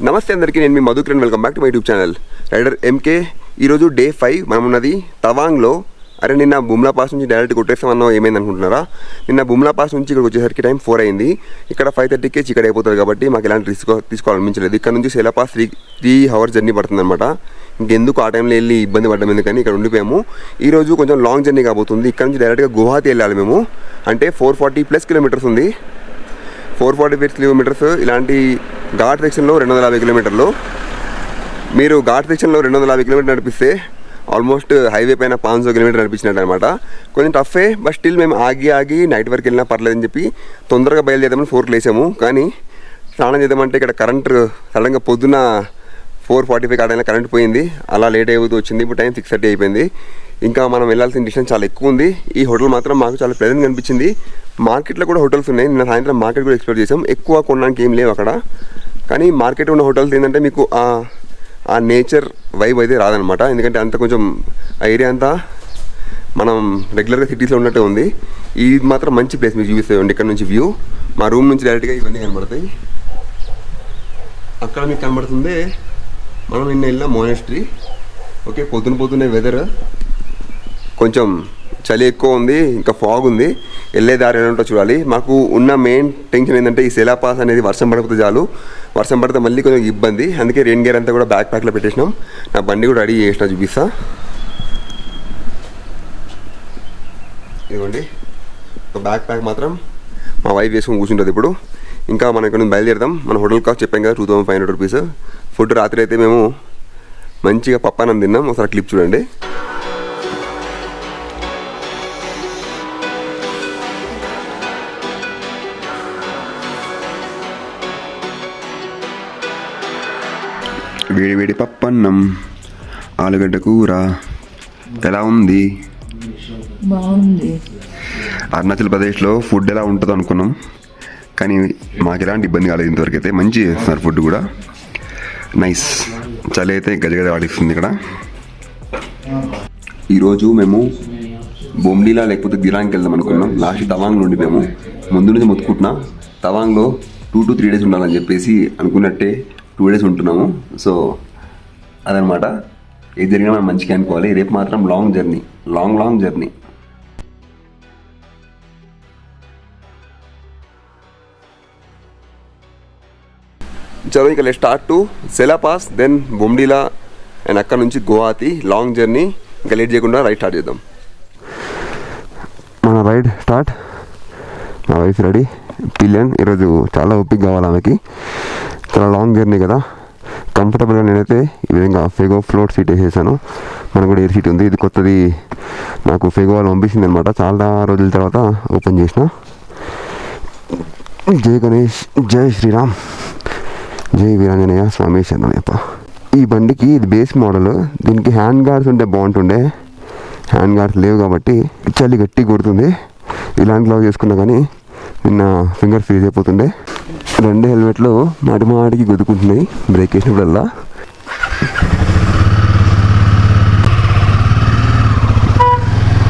నమస్తే అందరికీ, నేను మీ Madhukiran. Welcome back to my YouTube channel rider MK. ఈరోజు డే 5 మనం ఉన్నది తవాంగ్లో. అరే నిన్న బుమ్లా పాస్ నుంచి డైరెక్ట్ కొట్టేస్తామన్నా ఏమైంది అనుకుంటున్నారా? నిన్న బుమ్లా పాస్ నుంచి ఇక్కడ వచ్చేసరికి టైం 4 అయింది. ఇక్కడ 5:30కే చీకటి అయిపోతుంది కాబట్టి మాకు ఎలాంటి రిస్క్ తీసుకోవాలనిపించలేదు. ఇక్కడ నుంచి సేలా పాస్ 3 hours జర్నీ పడుతుంది అనమాట. ఇంకెందుకు ఆ టైంలో వెళ్ళి ఇబ్బంది పడ్డాం ఎందుకని ఇక్కడ ఉండిపోయాము. ఈరోజు కొంచెం లాంగ్ జర్నీ కాబోతుంది. ఇక్కడ నుంచి డైరెక్ట్గా గువాహతి వెళ్ళాలి మేము. అంటే 440+ కిలోమీటర్స్ ఉంది. 440 కిలోమీటర్స్. ఇలాంటి ఘాట్ సెక్షన్లో 250 కిలోమీటర్లు. మీరు ఘాట్ సెక్షన్లో 250 కిలోమీటర్లు నడిపిస్తే ఆల్మోస్ట్ హైవే పైన 500 కిలోమీటర్ నడిపించినట్టు అనమాట. కొంచెం టఫే, బట్ స్టిల్ మేము ఆగి నైట్ వరకు వెళ్ళినా పర్లేదని చెప్పి తొందరగా బయలుదేరదామని 4కి లేసాము. కానీ స్నానం చేద్దామంటే ఇక్కడ కరెంట్ సడన్గా పొద్దున 4:45 కాడైనా కరెంట్ పోయింది. అలా లేట్ అయిపోతూ వచ్చింది. ఇప్పుడు టైం 6:30 అయిపోయింది. ఇంకా మనం వెళ్ళాల్సిన డిస్టెన్స్ చాలా ఎక్కువ ఉంది. ఈ హోటల్ మాత్రం మాకు చాలా ప్లెజెంట్గా అనిపించింది. మార్కెట్లో కూడా హోటల్స్ ఉన్నాయి. నిన్న సాయంత్రం మార్కెట్ కూడా ఎక్స్ప్లోర్ చేసాం. ఎక్కువ కొనడానికి ఏం లేవు అక్కడ. కానీ మార్కెట్ ఉన్న హోటల్స్ ఏంటంటే మీకు ఆ నేచర్ వైబ్ అయితే రాదనమాట. ఎందుకంటే అంత కొంచెం ఆ ఏరియా అంతా మనం రెగ్యులర్గా సిటీస్లో ఉన్నట్టే ఉంది. ఇది మాత్రం మంచి ప్లేస్ మీకు చూపిస్తాయండి. ఇక్కడ నుంచి వ్యూ మా రూమ్ నుంచి డైరెక్ట్గా ఇవన్నీ కనబడతాయి. అక్కడ మీకు కనబడుతుంది మనం నిన్న వెళ్ళిన మోనెస్ట్రీ. ఓకే, పొద్దున్నే వెదర్ కొంచెం చలి ఎక్కువ ఉంది, ఇంకా ఫాగ్ ఉంది. వెళ్ళే దారి ఎలా ఉంటో చూడాలి. మాకు ఉన్న మెయిన్ టెన్షన్ ఏంటంటే ఈ సేలా పాస్ అనేది వర్షం పడిపోతే చాలు. వర్షం పడితే మళ్ళీ కొంచెం ఇబ్బంది. అందుకే రెయిన్ గేర్ అంతా కూడా బ్యాక్ ప్యాక్లో పెట్టేసినాం. నా బండి కూడా రెడీ చేసిన, చూపిస్తా. ఇదిగోండి, ఒక బ్యాక్ ప్యాక్ మాత్రం మా వైఫ్ వేసుకొని కూర్చుంటుంది ఇప్పుడు. ఇంకా మనం ఇక్కడ నుంచి బయలుదేరదాం. మన హోటల్ కాస్ట్ చెప్పాం కదా, 2500 రూపీస్. ఫుడ్ రాత్రి అయితే మేము మంచిగా పప్పానం తిన్నాం. ఒకసారి క్లిప్ చూడండి. వేడి పప్పన్నం, ఆలుగడ్డ కూర. ఎలా ఉంది? బాగుంది. అరుణాచల్ ప్రదేశ్లో ఫుడ్ ఎలా ఉంటుందో అనుకున్నాం, కానీ మాకు ఎలాంటి ఇబ్బంది కాలేదు ఇంతవరకు అయితే. మంచి చేస్తున్నారు ఫుడ్ కూడా, నైస్. చలి అయితే గజగజ ఆడిస్తుంది ఇక్కడ. ఈరోజు మేము బొమ్డీలా లేకపోతే దిరాంగ్కి వెళ్దాం అనుకున్నాం. లాస్ట్ తవాంగ్లో ఉండిపోయాము. ముందు నుంచి మొత్తుకుంటున్నా తవాంగ్లో 2 to 3 days ఉండాలని చెప్పేసి అనుకున్నట్టే 2 days ఉంటున్నాము. సో అదనమాట. ఏది జరిగినా మనం మంచిగా అనుకోవాలి. రేపు మాత్రం లాంగ్ జర్నీ, లాంగ్ జర్నీ. చలో ఇంకా let's start to Sela pass, then Bomdila, and అక్కడ నుంచి గువాహతి. Long journey. ఇంకా లేట్ చేయకుండా రైడ్ స్టార్ట్ చేద్దాం. మన రైడ్ స్టార్ట్. మా వైఫ్ రెడీ, పిలియన్. ఈరోజు చాలా ఓపిక కావాలి ఆమెకి. చాలా లాంగ్ జర్నీ కదా. కంఫర్టబుల్గా నేనైతే ఈ విధంగా ఫెగో ఫ్లోట్ సీట్ వేసేసాను. మనకు కూడా ఎయిర్ సీట్ ఉంది. ఇది కొత్తది నాకు ఫెగో వాళ్ళు పంపించింది అనమాట. చాలా రోజుల తర్వాత ఓపెన్ చేసిన. జై గణేష్, జై శ్రీరామ్, జై వీరాంజనేయ స్వామి శరణయ్యప్ప. ఈ బండికి ఇది బేస్ మోడల్. దీనికి హ్యాండ్ గార్డ్స్ ఉంటే బాగుంటుండే. హ్యాండ్ గార్డ్స్ లేవు కాబట్టి చలి గట్టి కొడుతుంది. ఇలాంటి గ్లౌజ్ చేసుకున్నా కానీ నిన్న ఫింగర్ ఫ్రీజ్ అయిపోతుండే. 2 హెల్మెట్లు మాటికి గుద్దుకుంటున్నాయి బ్రేక్ వేసినప్పుడల్లా.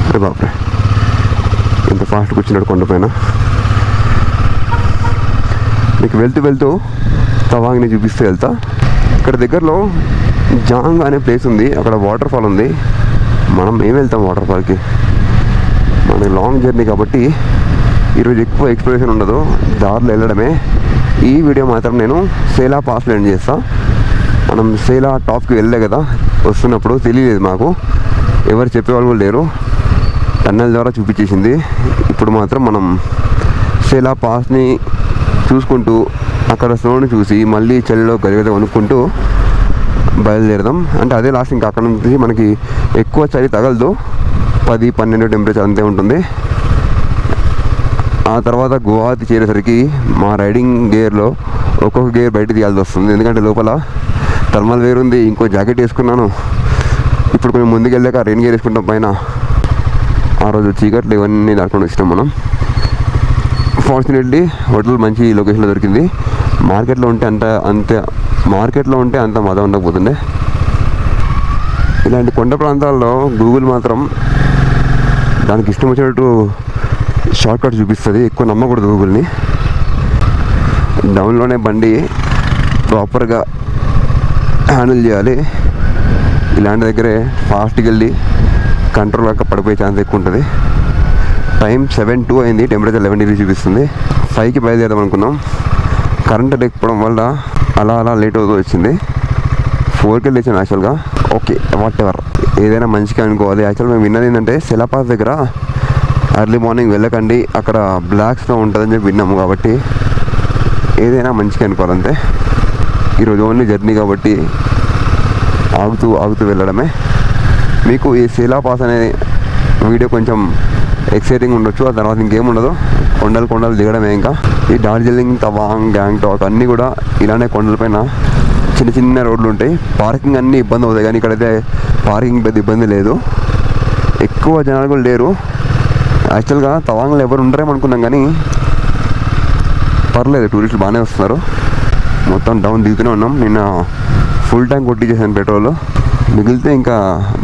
అరే బాప్రే, ఎంత ఫాస్ట్గా వచ్చినాడు కొండపైన. మీకు వెళ్తూ తవాంగ్ని చూపిస్తూ వెళ్తా. ఇక్కడ దగ్గరలో జాంగ్ అనే ప్లేస్ ఉంది. అక్కడ వాటర్ ఫాల్ ఉంది. మనం ఏం వెళ్తాం వాటర్ ఫాల్కి. మన లాంగ్ జర్నీ కాబట్టి ఈరోజు ఎక్కువ ఎక్స్ప్లోరేషన్ ఉండదు, దారిలో వెళ్ళడమే. ఈ వీడియో మాత్రం నేను సేలా పాస్లో ఎండ్ చేస్తా. మనం సేలా టాప్కి వెళ్ళే కదా, వస్తున్నప్పుడు తెలియలేదు మాకు, ఎవరు చెప్పేవాళ్ళు కూడా లేరు. టన్నెల్ ద్వారా చూపించేసింది. ఇప్పుడు మాత్రం మనం సేలా పాస్ని చూసుకుంటూ అక్కడ స్నోని చూసి మళ్ళీ చలిలో గరిగద కొనుక్కుంటూ బయలుదేరదాం. అంటే అదే లాస్ట్. ఇంకా అక్కడ నుంచి మనకి ఎక్కువ చలి తగలదు, 10-12 టెంపరేచర్ అంతే ఉంటుంది. ఆ తర్వాత గువాహతి చేరేసరికి మా రైడింగ్ గేర్లో ఒక్కొక్క గేర్ బయట తీయాల్సి వస్తుంది. ఎందుకంటే లోపల థర్మల్ వేర్ ఉంది, ఇంకో జాకెట్ వేసుకున్నాను. ఇప్పుడు కొంచెం ముందుకు వెళ్ళాక రెయిన్ గేర్ వేసుకుంటాం పైన. ఆ రోజు చీకట్లు ఇవన్నీ దాటుకొని వచ్చినాం మనం. ఫార్చునేట్లీ హోటల్ మంచి లొకేషన్లో దొరికింది. మార్కెట్లో ఉంటే అంత మజా ఉండకపోతుండే. ఇలాంటి కొండ ప్రాంతాల్లో గూగుల్ మాత్రం దానికి ఇష్టం వచ్చినట్టు షార్ట్ కట్ చూపిస్తుంది. ఎక్కువ నమ్మకూడదు గూగుల్ని. డౌన్లోనే బండి ప్రాపర్గా హ్యాండిల్ చేయాలి. ఇలాంటి దగ్గరే ఫాస్ట్గా వెళ్ళి కంట్రోల్ అక్క పడిపోయే ఛాన్స్ ఎక్కువ ఉంటుంది. టైం 7:02 అయింది, టెంపరేచర్ 11 degrees చూపిస్తుంది. 5కి బయలుదేరదాం అనుకున్నాం. కరెంట్ లేకపోవడం వల్ల అలా లేట్ అవుతూ వచ్చింది. 4కి లేచాను యాక్చువల్గా. ఓకే, వాట్ ఎవర్, ఏదైనా మంచిగా అనుకోవాలి. యాక్చువల్గా మేము విన్నది ఏంటంటే సెలాపాస్ దగ్గర ఎర్లీ మార్నింగ్ వెళ్ళకండి, అక్కడ బ్లాక్స్లో ఉంటుందని చెప్పి విన్నాము. కాబట్టి ఏదైనా మంచిగా అనుకోవాలంతే. ఈరోజు ఓన్లీ జర్నీ కాబట్టి ఆగుతూ వెళ్ళడమే. మీకు ఈ సెలాపాస్ అనే వీడియో కొంచెం ఎక్సైటింగ్ ఉండొచ్చు, ఆ తర్వాత ఇంకేం ఉండదు, కొండలు దిగడమే. ఇంకా ఈ డార్జిలింగ్, తవాంగ్, గ్యాంగ్టాక్ అన్నీ కూడా ఇలానే కొండలపైన చిన్న రోడ్లు ఉంటాయి. పార్కింగ్ అన్నీ ఇబ్బంది అవుతాయి, కానీ ఇక్కడైతే పార్కింగ్ పెద్ద ఇబ్బంది లేదు. ఎక్కువ జనాలు కూడా లేరు. యాక్చువల్గా తవాంగ్లో ఎవరు ఉండరేమో అనుకున్నాం, కానీ పర్లేదు, టూరిస్టులు బాగానే వస్తున్నారు. మొత్తం డౌన్ దిగుతూనే ఉన్నాం. నిన్న ఫుల్ ట్యాంక్ కొట్టించేసాను పెట్రోల్, మిగిలితే ఇంకా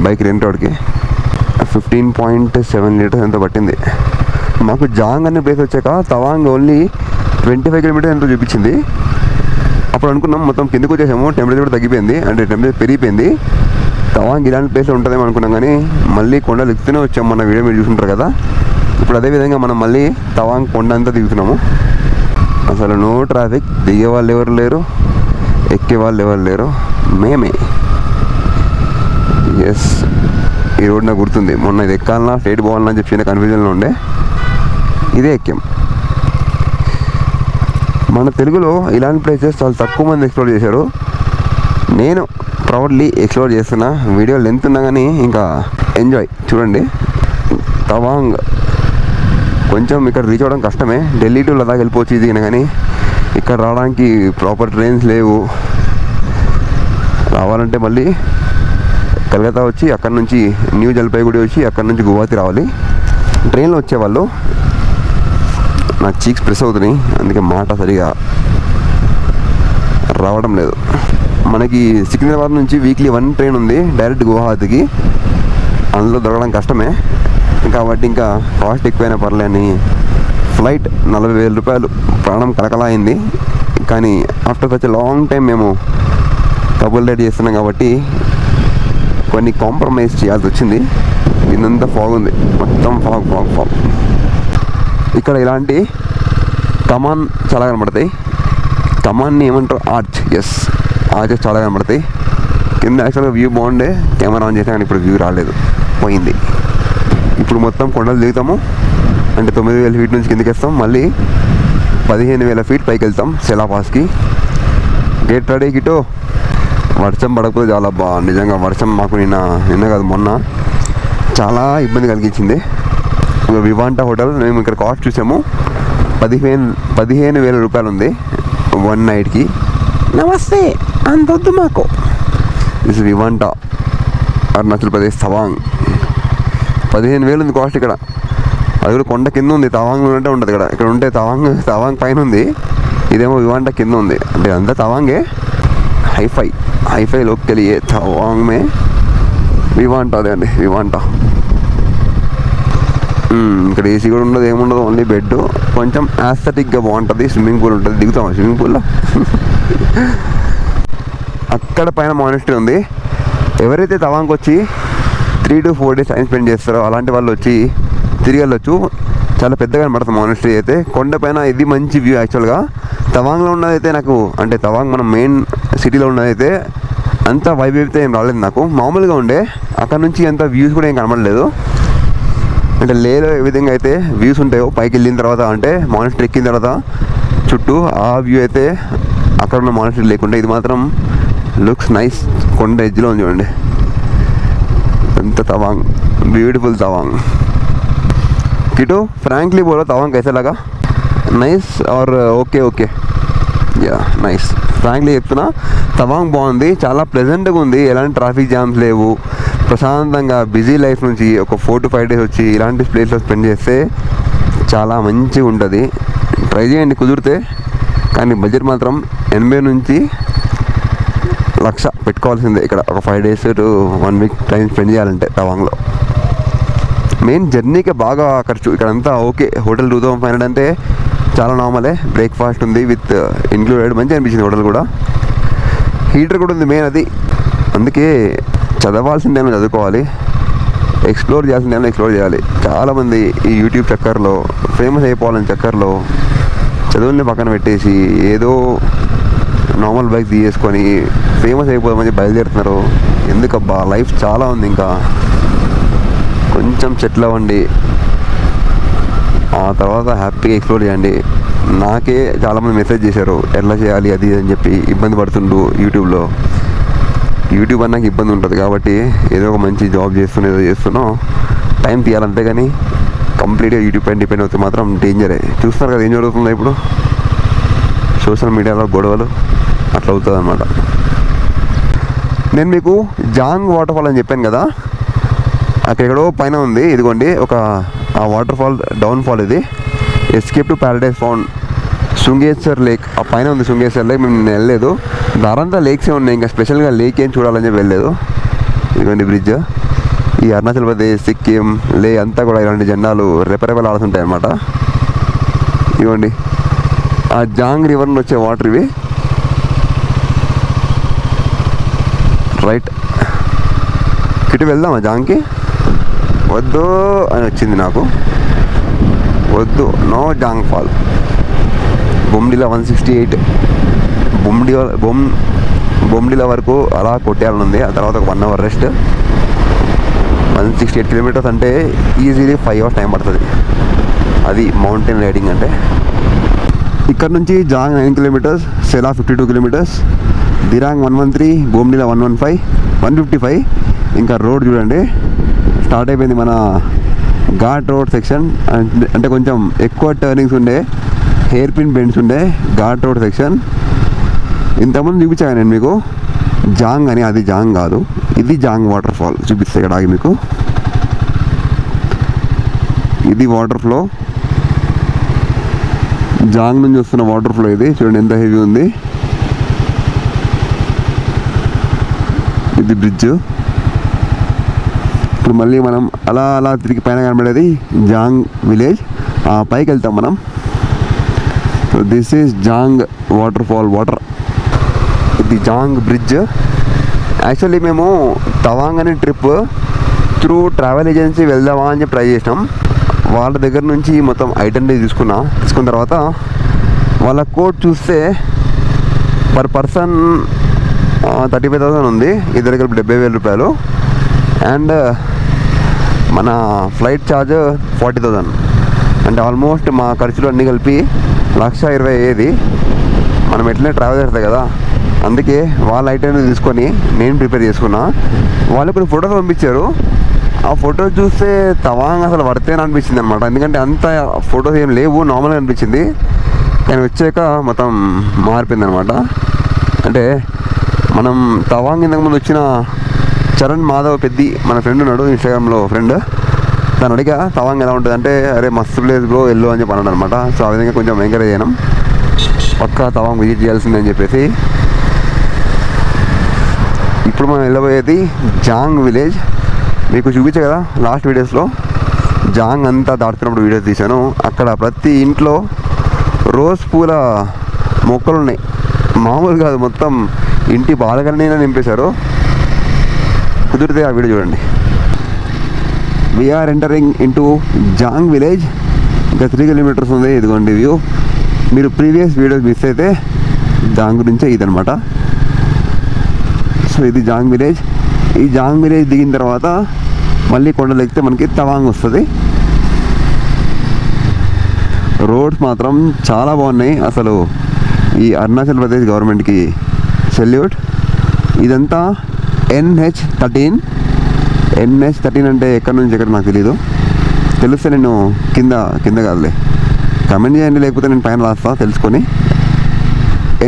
బైక్ రెంట్ వాడికి 15.7 లీటర్స్ ఎంతో పట్టింది. మాకు జాంగ్ అనే ప్లేస్ వచ్చాక తవాంగ్ ఓన్లీ 25 కిలోమీటర్స్ ఎంతో చూపించింది. అప్పుడు అనుకున్నాం మొత్తం కిందకు వచ్చేసాము, టెంపరేచర్ కూడా తగ్గిపోయింది, అంటే టెంపరేచర్ పెరిగిపోయింది. తవాంగ్ ఇలాంటి ప్లేస్లో ఉంటుందేమో అనుకున్నాం, కానీ మళ్ళీ కొండలు ఎక్కుతూనే వచ్చాము. మన వీడియో మీరు చూసుకుంటారు కదా. ఇప్పుడు అదేవిధంగా మనం మళ్ళీ తవాంగ్ కొండ అంతా దిగుతున్నాము. అసలు నో ట్రాఫిక్, దిగే వాళ్ళు ఎవరు లేరు, ఎక్కే వాళ్ళు ఎవరు లేరు, మేమే. ఎస్, ఈ రోడ్ నాకు గుర్తుంది. మొన్న ఇది ఎక్కాలన్నా స్టేట్ పోవాలన్నా అని చెప్పి చిన్న కన్ఫ్యూజన్లో ఉండే, ఇదే ఎక్కాం. మన తెలుగులో ఇలాంటి ప్లేసెస్ చాలా తక్కువ మంది ఎక్స్ప్లోర్ చేశారు. నేను ప్రౌడ్లీ ఎక్స్ప్లోర్ చేస్తున్నా. వీడియో లెంత్ ఉన్నా కానీ ఇంకా ఎంజాయ్. చూడండి, తవాంగ్ కొంచెం ఇక్కడ రీచ్ అవ్వడం కష్టమే. ఢిల్లీ టు లదాఖ్ వెళ్ళిపోవచ్చు ఇది, కానీ ఇక్కడ రావడానికి ప్రాపర్ ట్రైన్స్ లేవు. రావాలంటే మళ్ళీ కలకత్తా వచ్చి అక్కడ నుంచి న్యూ జల్పైగూడి వచ్చి అక్కడ నుంచి గువాహతి రావాలి. ట్రైన్లో వచ్చేవాళ్ళు. నా చీక్స్ ప్రెస్ అవుతున్నాయి, అందుకే మాట సరిగా రావడం లేదు. మనకి సికింద్రాబాద్ నుంచి వీక్లీ 1 ట్రైన్ ఉంది డైరెక్ట్ గువాహతికి. అందులో దొరకడం కష్టమే, కాబట్టి ఇంకా కాస్ట్ ఎక్కువైనా పర్లేని ఫ్లైట్ 40,000 రూపాయలు. ప్రాణం కలకలా అయింది. కానీ ఆఫ్టర్ సచ్ లాంగ్ టైం మేము కబుల్ రైడ్ చేస్తున్నాం కాబట్టి కొన్ని కాంప్రమైజ్ చేయాల్సి వచ్చింది. ఇదంతా ఫాగ్ ఉంది, మొత్తం ఫాగ్. ఇక్కడ ఇలాంటి కమాన్ చాలా కనబడతాయి. కమాన్ని ఏమంటారు, ఆర్చెస్ చాలా కనబడతాయి. కింద యాక్చువల్గా వ్యూ బాగుండే, కెమెరా ఆన్ చేసాను కానీ ఇప్పుడు వ్యూ రాలేదు, పోయింది. ఇప్పుడు మొత్తం కొండలు దిగుతాము, అంటే 9,000 ఫీట్ నుంచి కిందకి వేస్తాం. మళ్ళీ 15,000 ఫీట్ పైకి వెళ్తాం సెలాపాస్కి. Gate ready గిటో. వర్షం పడకపోతే చాలా నిజంగా వర్షం మాకు నిన్న కాదు మొన్న చాలా ఇబ్బంది కలిగించింది. వివాంటా హోటల్ మేము ఇక్కడ కాస్ట్ చూసాము, 15,000 రూపాయలు ఉంది 1 నైట్కి. నమస్తే, అంతొద్దు మాకు. దిస్ వివాంటా, అరుణాచల్ ప్రదేశ్, తవాంగ్. 15,000 ఉంది కాస్ట్ ఇక్కడ. అది కూడా కొండ కింద ఉంది. తవాంగ్లో ఉంటే ఉంటుంది ఇక్కడ ఉంటే తవాంగ్ పైన ఉంది, ఇదేమో వివాంటా కింద ఉంది. అంటే అంతా తవాంగే. हाई-फाई लोग के लिए तवांग में వివాంటా. అదే అండి వివాంటా. ఇక్కడ ఏసీ కూడా ఉండదు, ఏముండదు, ఓన్లీ బెడ్. కొంచెం యాస్థెటిక్గా బాగుంటుంది. స్విమ్మింగ్ పూల్ ఉంటుంది, దిగుతాం స్విమ్మింగ్ పూల్లో. అక్కడ పైన మానిస్ట్రీ ఉంది. ఎవరైతే తవాంగ్కి వచ్చి 3 to 4 days టైం స్పెండ్ చేస్తారో అలాంటి వాళ్ళు వచ్చి తిరిగి వెళ్ళొచ్చు. చాలా పెద్దగా కనబడుతుంది మానిస్ట్రీ అయితే. కొండపైన ఇది మంచి వ్యూ. యాక్చువల్గా తవాంగ్లో ఉన్నదైతే నాకు, అంటే తవాంగ్ మనం మెయిన్ సిటీలో ఉన్నదైతే అంత వైబ్ అయితే ఏం రాలేదు నాకు. మామూలుగా ఉండే, అక్కడ నుంచి అంత వ్యూస్ కూడా ఏం కనబడలేదు. అంటే లేలో ఏ విధంగా అయితే వ్యూస్ ఉంటాయో పైకి వెళ్ళిన తర్వాత, అంటే మానిస్ట్రీ ఎక్కిన తర్వాత చుట్టూ ఆ వ్యూ అయితే అక్కడ ఉన్న మానిస్ట్రీ లేకుండా ఇది మాత్రం లుక్స్ నైస్. కొండ ఎడ్జ్లో ఉంది చూడండి, ఎంత తవాంగ్, బ్యూటిఫుల్ తవాంగ్. किटू फ्रैंकली बोलो तवांग कैसा लगा? नाइस और ఓకే యా నైస్. ఫ్రాంక్లీ చెప్తున్నా, తవాంగ్ బాగుంది, చాలా ప్లెజెంట్గా ఉంది. ఎలాంటి ట్రాఫిక్ జామ్స్ లేవు. ప్రశాంతంగా బిజీ లైఫ్ నుంచి ఒక 4 to 5 days వచ్చి ఇలాంటి ప్లేస్లో స్పెండ్ చేస్తే చాలా మంచిగా ఉంటుంది. ట్రై చేయండి కుదిరితే. కానీ బడ్జెట్ మాత్రం 80,000 నుంచి 1,00,000 పెట్టుకోవాల్సిందే ఇక్కడ ఒక 5 days to 1 week time spend చేయాలంటే తవాంగ్లో. మెయిన్ జర్నీకే బాగా ఖర్చు. ఇక్కడంతా ఓకే. హోటల్ 2,500 అంటే చాలా నార్మలే. బ్రేక్ఫాస్ట్ ఉంది విత్ ఇంక్లూడెడ్. మంచిగా అనిపించింది హోటల్ కూడా. హీటర్ కూడా ఉంది మెయిన్ అది. అందుకే చదవాల్సిన టైంలో చదువుకోవాలి, ఎక్స్ప్లోర్ చేయాల్సిన టైంలో ఎక్స్ప్లోర్ చేయాలి. చాలామంది ఈ యూట్యూబ్ చక్కర్లో, ఫేమస్ అయిపోవాలని చక్కర్లో చదువుల్ని పక్కన పెట్టేసి ఏదో నార్మల్ బైక్ తీసుకొని ఫేమస్ అయిపోదామని బయలుదేరుతున్నారు. ఎందుకబ్బా, లైఫ్ చాలా ఉంది. ఇంకా కొంచెం సెటిల్ అవ్వండి, ఆ తర్వాత హ్యాపీగా ఎక్స్ప్లోర్ చేయండి. నాకే చాలామంది మెసేజ్ చేశారు ఎట్లా చేయాలి అది అని చెప్పి, ఇబ్బంది పడుతుండు యూట్యూబ్లో. యూట్యూబ్ అన్నాక ఇబ్బంది ఉంటుంది కాబట్టి ఏదో ఒక మంచి జాబ్ ఏదో చేస్తున్నాం, టైం తీయాలంతే. కానీ కంప్లీట్గా యూట్యూబ్ పైన డిపెండ్ అవుతే మాత్రం డేంజరే. చూస్తున్నారు కదా ఏం జరుగుతుందో ఇప్పుడు సోషల్ మీడియాలో గొడవలు, అట్లా అవుతుంది అనమాట. నేను మీకు జాంగ్ వాటర్ ఫాల్ అని చెప్పాను కదా, అక్కడెక్కడో పైన ఉంది. ఇదిగోండి ఆ వాటర్ ఫాల్ డౌన్ ఫాల్. ఇది escape to paradise found Shringeshwar lake. ఆ పైన ఉంది శృంగేశ్వర్ లేక్. మేము నేను వెళ్ళలేదు, దారంతా లేక్సే ఉన్నాయి, ఇంకా స్పెషల్గా లేక్ ఏం చూడాలని చెప్పి వెళ్ళలేదు. ఇదిగోండి బ్రిడ్జ్. ఈ అరుణాచల్ ప్రదేశ్, సిక్కిం, లే అంతా కూడా ఇలాంటి జెండాలు రెపరెపలు ఆడుతుంటాయి అన్నమాట. ఇదిగోండి ఆ జాంగ్ రివర్ నుంచి వచ్చే వాటర్ ఇవి. రైట్, ఇటు వెళ్దామా జాంగ్కి? వద్దు అని వచ్చింది నాకు, వద్దు, నో జాంగ్ ఫాల్. బొమ్మిడిలా 168 బొమ్మిడిలా వరకు అలా కొట్టేయాలని ఉంది. ఆ తర్వాత ఒక 1 hour రెస్ట్. 168 kilometers అంటే ఈజీలీ 5 hours టైం పడుతుంది. అది మౌంటైన్ రైడింగ్ అంటే. ఇక్కడ నుంచి జాంగ్ 9 kilometers, సెలా 52 kilometers, దిరాంగ్ 113, బొమ్మిడిలా 115, 155. ఇంకా రోడ్ చూడండి స్టార్ట్ అయిపోయింది మన ఘాట్ రోడ్ సెక్షన్. అంటే కొంచెం ఎక్కువ టర్నింగ్స్ ఉండే, హెయిర్ పిన్ బెండ్స్ ఉండే ఘాట్ రోడ్ సెక్షన్. ఇంతకుముందు చూపించాను నేను మీకు జాంగ్ అని, అది జాంగ్ కాదు, ఇది జాంగ్ వాటర్ ఫాల్. చూపిస్తే ఇక్కడ ఆగి మీకు, ఇది వాటర్ ఫ్లో, జాంగ్ నుంచి వస్తున్న వాటర్ ఫ్లో. ఇది చూడండి ఎంత హెవీ ఉంది. ఇది బ్రిడ్జ్. ఇప్పుడు మళ్ళీ మనం అలా తిరిగి పైన కనబడేది జాంగ్ విలేజ్. పైకి వెళ్తాం మనం. So this is Jang waterfall water. ఇది జాంగ్ బ్రిడ్జ్. యాక్చువల్లీ మేము తవాంగ్ అనే ట్రిప్ త్రూ ట్రావెల్ ఏజెన్సీ వెళ్దామా అని చెప్పి ట్రై చేసినాం. వాళ్ళ దగ్గర నుంచి మొత్తం ఐటెంటీ తీసుకున్న తర్వాత వాళ్ళ కోట్ చూస్తే పర్ పర్సన్ 35,000 ఉంది, ఇద్దరు కలిపి 70,000 రూపాయలు. అండ్ మన ఫ్లైట్ ఛార్జ్ 40,000. అంటే ఆల్మోస్ట్ మా ఖర్చులు అన్నీ కలిపి 1,20,000 అయ్యేది. మనం ఎట్లనే ట్రావెల్ చేస్తాం కదా, అందుకే వాళ్ళ ఐటెం తీసుకొని నేను ప్రిపేర్ చేసుకున్నా. వాళ్ళు కొన్ని ఫొటోస్ పంపించారు. ఆ ఫొటోస్ చూస్తే తవాంగ్ అసలు వర్తేనా అనిపించింది అనమాట. ఎందుకంటే అంత ఫొటోస్ ఏం లేవు, నార్మల్గా అనిపించింది. కానీ వచ్చాక మొత్తం మారిపోయింది అనమాట. అంటే మనం తవాంగ్ ఇంతకుముందు వచ్చిన చరణ్ మాధవ్ పెద్ది మన ఫ్రెండ్ ఉన్నాడు, ఇన్స్టాగ్రామ్లో ఫ్రెండ్. తను అడిగా తవాంగ్ ఎలా ఉంటుంది అంటే, అరే మస్తు ప్లేస్ బ్రో వెళ్ళు అని చెప్పి అన్నాడు అనమాట. సో ఆ విధంగా కొంచెం ఎంకరేజ్ చేయడం, పక్కా తవాంగ్ విజిట్ చేయాల్సిందని చెప్పేసి. ఇప్పుడు మనం వెళ్ళబోయేది జాంగ్ విలేజ్. మీకు చూపించే కదా లాస్ట్ వీడియోస్లో జాంగ్ అంతా దాటుతున్నప్పుడు వీడియోస్ తీశాను. అక్కడ ప్రతి ఇంట్లో రోజ్ పూల మొక్కలు ఉన్నాయి, మామూలు కాదు, మొత్తం ఇంటి బాలకనైనా నింపేశారు. కుదిరితే ఆ వీడియో చూడండి. We are entering into Jang village. ఇంకా 3 kilometers ఉంది. ఇదిగోండి వ్యూ. మీరు ప్రీవియస్ వీడియోస్ మిస్ అయితే దాని గురించే ఇదనమాట. సో ఇది జాంగ్ విలేజ్. ఈ జాంగ్ విలేజ్ దిగిన తర్వాత మళ్ళీ కొండలు ఎక్కితే మనకి తవాంగ్ వస్తుంది. రోడ్స్ మాత్రం చాలా బాగున్నాయి. అసలు ఈ అరుణాచల్ ప్రదేశ్ గవర్నమెంట్కి సెల్యూట్. ఇదంతా NH13. NH13 అంటే ఎక్కడి నుంచి ఎక్కడ నాకు తెలీదు. తెలిస్తే నేను కింద కాదులే, కమెంట్ చేయండి, లేకపోతే నేను పైన రాస్తా తెలుసుకొని.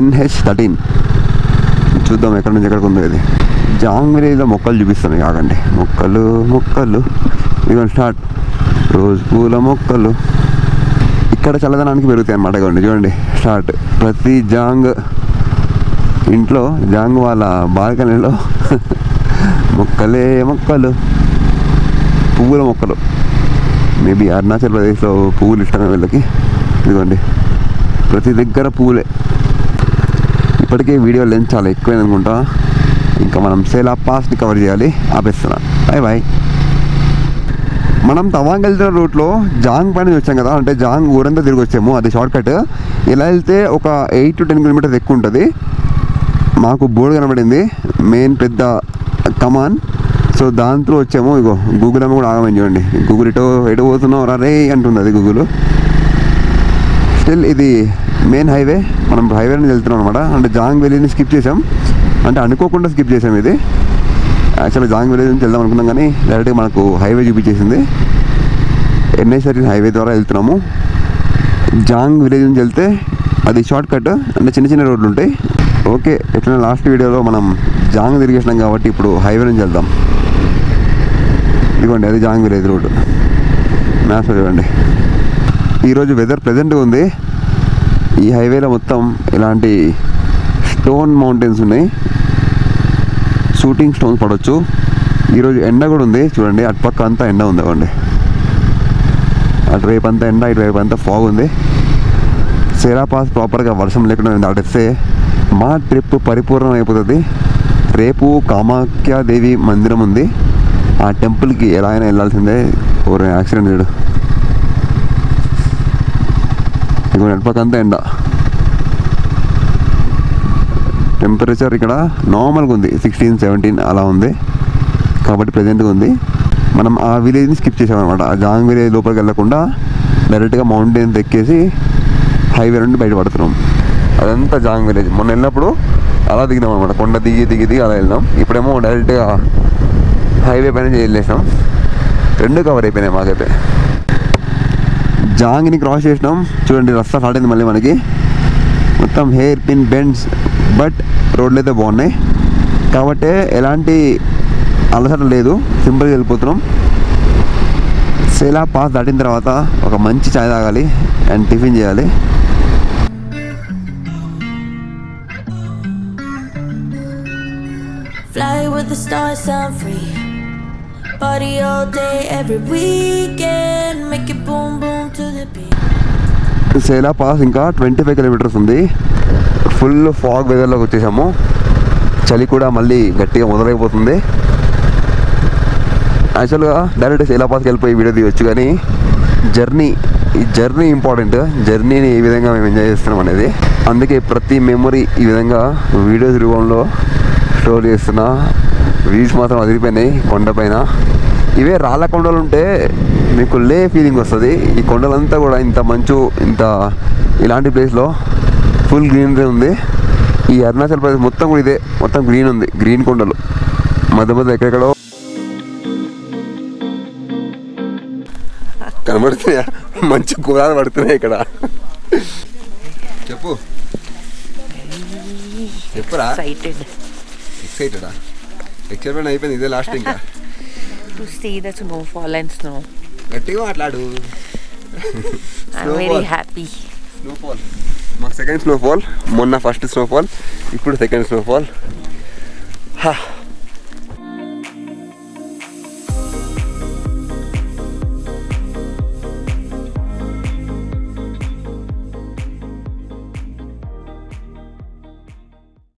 NH13 చూద్దాం ఎక్కడి నుంచి ఎక్కడికి ఉందో ఇది. జాంగ్ విలేజ్లో మొక్కలు చూపిస్తాను కాకండి. మొక్కలు ఇదిగో స్టార్ట్. రోజ్ పూల మొక్కలు ఇక్కడ చల్లదనానికి పెరుగుతాయి అన్నమాట. ఇవ్వండి చూడండి స్టార్ట్. ప్రతి జాంగ్ ఇంట్లో, జాంగ్ వాళ్ళ బాల్కనీలో మొక్కలు, పువ్వుల మొక్కలు. మేబీ అరుణాచల్ ప్రదేశ్లో పువ్వులు ఇష్టమే వీళ్ళకి. ఇదిగోండి ప్రతి దగ్గర పువ్వులే. ఇప్పటికే వీడియో లెంత్ చాలా ఎక్కువైంది అనుకుంటా. ఇంకా మనం సేలా పాస్ని కవర్ చేయాలి. ఆపేస్తున్నా. Bye bye. మనం తవాంగ్ వెళ్తున్న రూట్లో జాంగ్ పైన వచ్చాం కదా, అంటే జాంగ్ ఊరంతా తిరిగి వచ్చాము. అది షార్ట్ కట్. ఇలా వెళ్తే ఒక 8 to 10 కిలోమీటర్స్ ఎక్కువ ఉంటుంది. మాకు బోర్డు కనబడింది, మెయిన్ పెద్ద కమాన్. సో దాని త్రూ వచ్చాము. ఇగో గూగుల్ అమ్మ కూడా ఆగమని చూడండి. గూగుల్ ఎటు పోతున్నావు రే అంటుంది అది గూగుల్. స్టిల్ ఇది మెయిన్ హైవే. మనం హైవే నుంచి వెళ్తున్నాం అనమాట. అంటే జాంగ్ వ్యాలీని స్కిప్ చేసాం, అంటే అనుకోకుండా స్కిప్ చేసాం. ఇది యాక్చువల్గా జాంగ్ వ్యాలీ నుంచి వెళ్దాం అనుకున్నాం, కానీ డైరెక్ట్గా మనకు హైవే చూపించేసింది. ఎన్ఐ హైవే ద్వారా వెళ్తున్నాము. జాంగ్ విలేజ్ నుంచి వెళ్తే అది షార్ట్ కట్, అంటే చిన్న చిన్న రోడ్లు ఉంటాయి. ఓకే, ఎట్లా లాస్ట్ వీడియోలో మనం జాంగ్ తిరిగేసినాం కాబట్టి ఇప్పుడు హైవే నుంచి వెళ్దాం. ఇదిగోండి అది జాంగ్ విలేజ్ రోడ్. మ్యాప్స్ చూడండి. ఈరోజు వెదర్ ప్లెజెంట్గా ఉంది. ఈ హైవేలో మొత్తం ఇలాంటి స్టోన్ మౌంటైన్స్ ఉన్నాయి, షూటింగ్ స్టోన్స్ పడవచ్చు. ఈరోజు ఎండ కూడా ఉంది చూడండి. అటుపక్క అంతా ఎండ ఉంది అవ్వండి. అటువైపు అంతా ఎండ, ఇటువైపు అంతా ఫాగ్ ఉంది. సేలా పాస్ ప్రాపర్గా వర్షం లేకుండా దాటిస్తే మా ట్రిప్ పరిపూర్ణం అయిపోతుంది. రేపు కామాఖ్యాదేవి మందిరం ఉంది, ఆ టెంపుల్కి ఎలా అయినా వెళ్ళాల్సిందే. ఓ యాక్సిడెంట్ చేయడు. ఇక అటుపక్క అంతా ఎండ. టెంపరేచర్ ఇక్కడ నార్మల్గా ఉంది, 16-17 అలా ఉంది కాబట్టి ప్రెజెంట్గా ఉంది. మనం ఆ విలేజ్ని స్కిప్ చేసామన్నమాట. ఆ జాంగ్ విలేజ్ లోపలికి వెళ్ళకుండా డైరెక్ట్గా మౌంటైన్స్ ఎక్కేసి హైవే నుండి బయటపడుతున్నాం. అదంతా జాంగ్ విలేజ్. మొన్న వెళ్ళినప్పుడు అలా దిగినాం అనమాట, కొండ దిగి అలా వెళ్ళినాం. ఇప్పుడేమో డైరెక్ట్గా హైవే పైన వెళ్ళేసాం. 2 కవర్ అయిపోయినాయి మాకైతే. జాంగ్ని క్రాస్ చేసినాం చూడండి. రస్తా స్టార్ట్ అయింది మళ్ళీ మనకి. మొత్తం హెయిర్ పిన్ బెండ్స్, బట్ రోడ్లు అయితే బాగున్నాయి కాబట్టి ఎలాంటి అలసట లేదు. సింపుల్గా వెళ్ళిపోతున్నాం. సేలా పాస్ దాటిన తర్వాత ఒక మంచి చాయ్ తాగాలి అండ్ టిఫిన్ చేయాలి. Fly with the stars, I'm free. Party all day, every weekend. Make it boom boom to the beat. Sela pass ఇంకా 25 కిలోమీటర్స్ ఉంది. ఫుల్ ఫాగ్ వెదర్లోకి వచ్చేసాము. చలి కూడా మళ్ళీ గట్టిగా మొదలైపోతుంది. యాక్చువల్గా డైరెక్ట్ సేలా పాస్కి వెళ్ళిపోయి వీడియో తీయవచ్చు, కానీ ఈ జర్నీ ఇంపార్టెంట్. జర్నీని ఏ విధంగా మేము ఎంజాయ్ చేస్తున్నాం అనేది. అందుకే ప్రతి మెమొరీ ఈ విధంగా వీడియోస్ రూపంలో స్టోర్ చేస్తున్నా. వ్యూస్ మాత్రం అదిరిపోయినాయి కొండపైన. ఇవే రాళ్ళ కొండలు ఉంటే మీకు ఫీలింగ్ వస్తుంది. ఈ కొండలంతా కూడా ఇంత మంచు, ఇలాంటి ప్లేస్లో ఫుల్ గ్రీనరీ ఉంది. ఈ అరుణాచల్ ప్రదేశ్ మొత్తం కూడా ఇదే, మొత్తం గ్రీన్ ఉంది. గ్రీన్ కొండలు మధ్య ఎక్కడెక్కడో కనబడుతున్నాయా, మంచి కూరలు పడుతున్నాయి ఇక్కడ. చెప్పురా. ఎక్సైటెడా? ఎక్సైట్మెంట్ అయిపోయింది. ఇదే లాస్ట్ ఇంకా. To see the snowfall and snow. గట్టిగా మాట్లాడు. I'm very happy. స్నోఫాల్ మాకు సెకండ్ స్నోఫాల్. మొన్న ఫస్ట్ స్నోఫాల్, ఇప్పుడు సెకండ్ స్నోఫాల్.